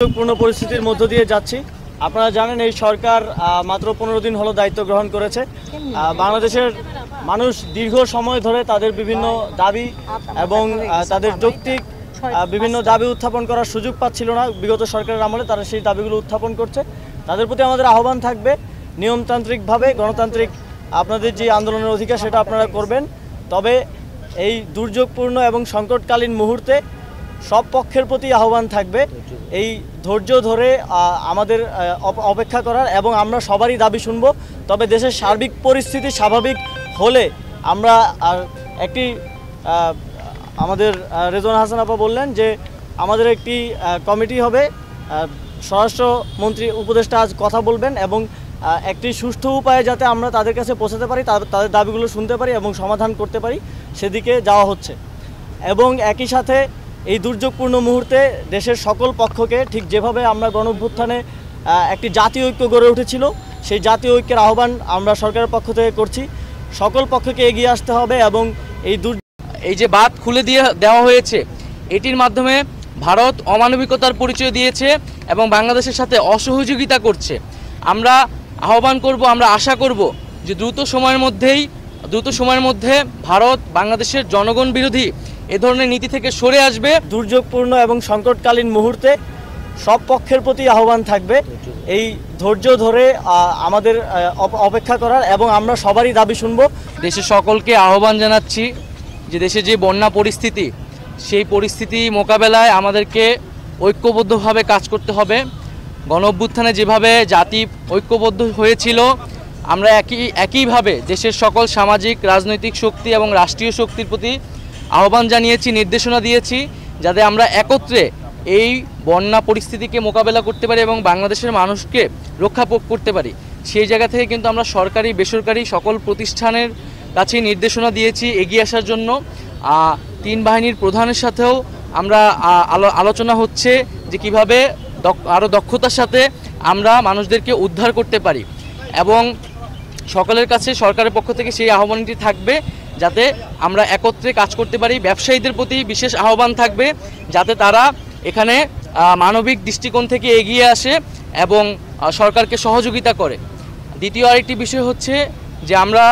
দুর্যোগপূর্ণ পরিস্থিতির মধ্য দিয়ে যাচ্ছি। আপনারা জানেন এই সরকার মাত্র 15 দিন হলো দায়িত্ব গ্রহণ করেছে। বাংলাদেশের মানুষ দীর্ঘ সময় ধরে তাদের বিভিন্ন দাবি এবং তাদের যৌক্তিক বিভিন্ন দাবি উত্থাপন করার সুযোগ পাচ্ছিল না। বিগত সরকারের আমলে তারা সেই দাবিগুলো উত্থাপন করছে। তাদের প্রতি আমাদের আহ্বান থাকবে নিয়মতান্ত্রিকভাবে গণতান্ত্রিক আপনাদের যে আন্দোলনের অধিকার সেটা আপনারা করবেন। তবে এই দুর্যোগপূর্ণ এবং সংকটকালীন মুহূর্তে সব পক্ষের প্রতি আহ্বান থাকবে এই ধৈর্য ধরে আমাদের অপেক্ষা করার এবং আমরা সবারই দাবি শুনব। তবে দেশের সার্বিক পরিস্থিতি স্বাভাবিক হলে আমরা একটি আমাদের রেজওয়ানা হাসান আপা বললেন যে আমাদের একটি কমিটি হবে, স্বরাষ্ট্রমন্ত্রী উপদেষ্টা আজ কথা বলবেন এবং একটি সুষ্ঠু উপায়ে যাতে আমরা তাদের কাছে পৌঁছাতে পারি, তাদের দাবিগুলো শুনতে পারি এবং সমাধান করতে পারি সেদিকে যাওয়া হচ্ছে। এবং একই সাথে এই দুর্যোগপূর্ণ মুহূর্তে দেশের সকল পক্ষকে ঠিক যেভাবে আমরা গণঅভ্যুত্থানে একটি জাতীয় ঐক্য গড়ে উঠেছিল সেই জাতীয় ঐক্যের আহ্বান আমরা সরকারের পক্ষ থেকে করছি। সকল পক্ষকে এগিয়ে আসতে হবে এবং এই যে বাঁধ খুলে দেওয়া হয়েছে এটির মাধ্যমে ভারত অমানবিকতার পরিচয় দিয়েছে এবং বাংলাদেশের সাথে অসহযোগিতা করছে। আমরা আহ্বান করব, আমরা আশা করব যে দ্রুত সময়ের মধ্যে ভারত বাংলাদেশের জনগণ বিরোধী এ ধরনের নীতি থেকে সরে আসবে। দুর্যোগপূর্ণ এবং সংকটকালীন মুহূর্তে সব পক্ষের প্রতি আহ্বান থাকবে এই ধৈর্য ধরে আমাদের অপেক্ষা করার এবং আমরা সবারই দাবি শুনব। দেশের সকলকে আহ্বান জানাচ্ছি যে দেশে যে বন্যা পরিস্থিতি সেই পরিস্থিতি মোকাবেলায় আমাদেরকে ঐক্যবদ্ধভাবে কাজ করতে হবে। গণঅভ্যুত্থানে যেভাবে জাতি ঐক্যবদ্ধ হয়েছিল আমরা একইভাবে দেশের সকল সামাজিক রাজনৈতিক শক্তি এবং রাষ্ট্রীয় শক্তির প্রতি আহ্বান জানিয়েছি, নির্দেশনা দিয়েছি যাতে আমরা একত্রে এই বন্যা পরিস্থিতিকে মোকাবেলা করতে পারি এবং বাংলাদেশের মানুষকে রক্ষা করতে পারি। সেই জায়গা থেকে কিন্তু আমরা সরকারি বেসরকারি সকল প্রতিষ্ঠানের কাছে নির্দেশনা দিয়েছি এগিয়ে আসার জন্য। তিন বাহিনীর প্রধানের সাথেও আমরা আলোচনা হচ্ছে যে কিভাবে আরও দক্ষতার সাথে আমরা মানুষদেরকে উদ্ধার করতে পারি এবং সকলের কাছে সরকারের পক্ষ থেকে সেই আহ্বানটি থাকবে যাতে আমরা একত্রে কাজ করতে পারি। ব্যবসায়ীদের প্রতি বিশেষ আহ্বান থাকবে যাতে তারা এখানে মানবিক দৃষ্টিকোণ থেকে এগিয়ে আসে এবং সরকারকে সহযোগিতা করে। দ্বিতীয় আরেকটি বিষয় হচ্ছে যে আমরা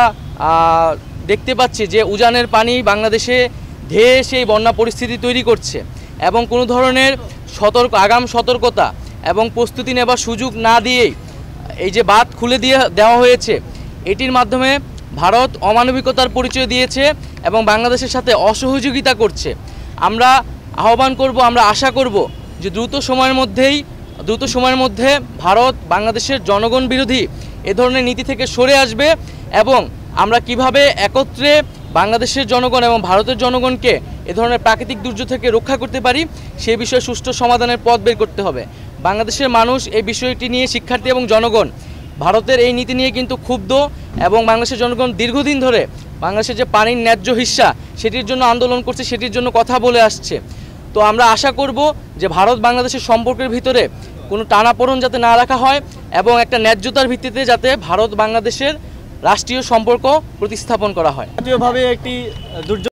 দেখতে পাচ্ছি যে উজানের পানি বাংলাদেশে ধেয়ে সেই বন্যা পরিস্থিতি তৈরি করছে এবং কোনো ধরনের আগাম সতর্কতা এবং প্রস্তুতি নেবার সুযোগ না দিয়েই এই যে বাঁধ খুলে দেওয়া হয়েছে এটির মাধ্যমে ভারত অমানবিকতার পরিচয় দিয়েছে এবং বাংলাদেশের সাথে অসহযোগিতা করছে। আমরা আহ্বান করব, আমরা আশা করব যে দ্রুত সময়ের মধ্যে ভারত বাংলাদেশের জনগণ বিরোধী এ ধরনের নীতি থেকে সরে আসবে এবং আমরা কিভাবে একত্রে বাংলাদেশের জনগণ এবং ভারতের জনগণকে এ ধরনের প্রাকৃতিক দুর্যোগ থেকে রক্ষা করতে পারি সেই বিষয়ে সুষ্ঠু সমাধানের পথ বের করতে হবে। বাংলাদেশের মানুষ এই বিষয়টি নিয়ে, শিক্ষার্থী এবং জনগণ ভারতের এই নীতি নিয়ে কিন্তু ক্ষুব্ধ এবং বাংলাদেশের জনগণ দীর্ঘদিন ধরে বাংলাদেশের যে পানির ন্যায্য হিস্সা সেটির জন্য আন্দোলন করছে, সেটির জন্য কথা বলে আসছে। তো আমরা আশা করব যে ভারত বাংলাদেশের সম্পর্কের ভিতরে কোনো টানাপোড়েন যাতে না রাখা হয় এবং একটা ন্যায্যতার ভিত্তিতে যাতে ভারত বাংলাদেশের রাষ্ট্রীয় সম্পর্ক প্রতিস্থাপন করা হয়। জাতীয়ভাবে একটি দুর্যোগ